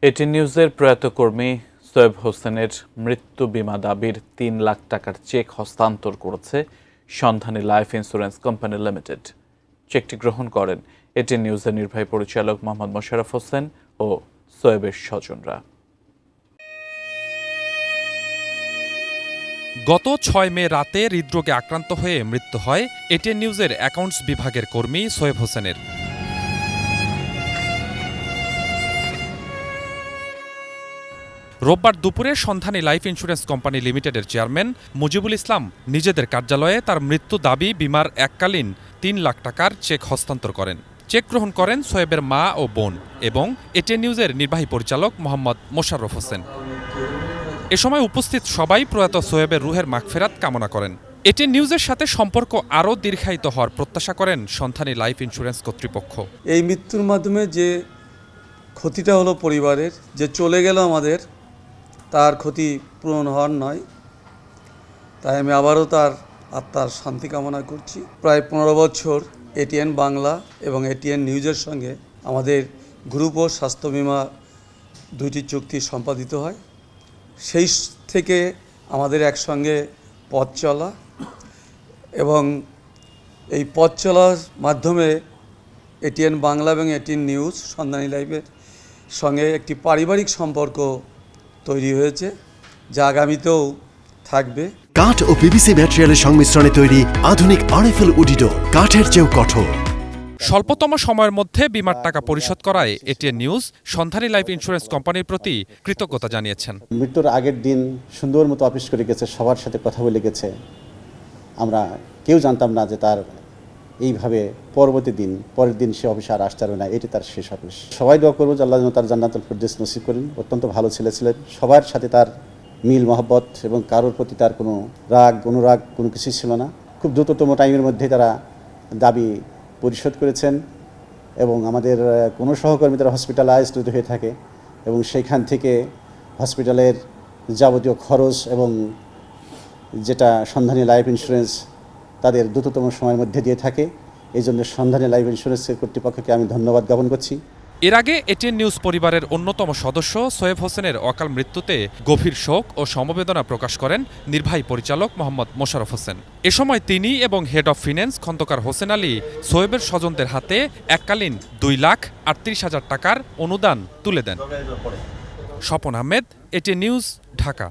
ATN নিউজের প্রয়াত কর্মী সোয়েব হোসেনের মৃত্যু বীমা দাবির ৩ লাখ টাকার চেক হস্তান্তর করেছে সন্ধানী লাইফ ইন্স্যুরেন্স কোম্পানি লিমিটেড। চেকটি গ্রহণ করেন এটিএন নিউজের নির্বাহী পরিচালক মোহাম্মদ মোশাররফ হোসেন ও সোয়েবের স্বজনরা। গত ৬ মে রাতে হৃদরোগে আক্রান্ত হয়ে মৃত্যু হয় এটিএন নিউজের অ্যাকাউন্টস বিভাগের কর্মী সোয়েব হোসেনের। রোববার দুপুরে সন্ধানী লাইফ ইন্স্যুরেন্স কোম্পানি লিমিটেডের চেয়ারম্যান মুজিবুল ইসলাম নিজেদের কার্যালয়ে তার মৃত্যু দাবি বিমার এককালীন ৩ লাখ টাকার চেক হস্তান্তর করেন। চেক গ্রহণ করেন সোয়েবের মা ও বোন এবং এটিএন নিউজের নির্বাহী পরিচালক মোহাম্মদ মোশাররফ হোসেন। এ সময় উপস্থিত সবাই প্রয়াত সোয়েবের রুহের মাগফিরাত কামনা করেন। এটিএন নিউজের সাথে সম্পর্ক আরও দীর্ঘায়িত হওয়ার প্রত্যাশা করেন সন্ধানী লাইফ ইন্স্যুরেন্স কর্তৃপক্ষ। এই মৃত্যুর মাধ্যমে যে ক্ষতিটা হলো পরিবারের, যে চলে গেল আমাদের, তার ক্ষতি পূরণ হওয়ার নয়, তাই আমি আবারও তার আত্মার শান্তি কামনা করছি। প্রায় ১৫ বছর এটিএন বাংলা এবং এটিএন নিউজের সঙ্গে আমাদের গ্রুপ ও স্বাস্থ্য বিমা দুইটি চুক্তি সম্পাদিত হয়। সেই থেকে আমাদের একসঙ্গে পথ চলা এবং এই পথ চলার মাধ্যমে এটিএন বাংলা এবং এটিএন নিউজ সন্ধানী লাইফের সঙ্গে একটি পারিবারিক সম্পর্ক তৈরি হয়েছে, যা আগামীতেও থাকবে। কাঠ ও পিভিসি ম্যাটেরিয়ালের সংমিশ্রণে তৈরি আধুনিক আরএফএল উডিডো, কাঠের চেয়েও কঠোর। স্বল্পতম সময়ের মধ্যে বিমার টাকা পরিশোধ করায় এটিএন নিউজ সন্ধানী লাইফ ইন্স্যুরেন্স কোম্পানির প্রতি কৃতজ্ঞতা জানিয়েছেন। মৃত্যুর আগের দিন সুন্দর মতো অফিস করে গেছে, সবার সাথে কথা বলে গেছে। আমরা কেউ জানতাম না যে তার এইভাবে পরের দিন সে অফিসে আর আসতে পারবে না, এটি তার শেষ অফিস। সবাই দোয়া করবো যে আল্লাহ যেন তার জান্নাতুল ফিরদৌস নসিব করেন। অত্যন্ত ভালো ছেলে ছিলেন, সবার সাথে তার মিল মহব্বত এবং কারোর প্রতি তার কোনো রাগ অনুরাগ কোনো কিছুই ছিল না। খুব দ্রুততম টাইমের মধ্যে তারা দাবি পরিশোধ করেছেন এবং আমাদের কোনো সহকর্মী তারা হসপিটালাইজড যদি হয়ে থাকে এবং সেইখান থেকে হসপিটালের যাবতীয় খরচ এবং যেটা সন্ধানী লাইফ ইন্স্যুরেন্স তাদের দ্রুততম সময়ের মধ্যে দিয়ে থাকে, এই জন্য সন্ধানী লাইফ ইন্স্যুরেন্সের কর্তৃপক্ষকে আমি ধন্যবাদ জ্ঞাপন করছি। এর আগে এটিএন নিউজ পরিবারের অন্যতম সদস্য সোয়েব হোসেনের অকাল মৃত্যুতে গভীর শোক ও সমবেদনা প্রকাশ করেন নির্বাহী পরিচালক মোহাম্মদ মোশাররফ হোসেন। এ সময় তিনি এবং head of finance Khandakar Hossain Ali সোয়েবের স্বজনদের হাতে এককালীন 2,38,000 টাকার অনুদান তুলে দেন। Swapan Ahmed, ATN news, Dhaka.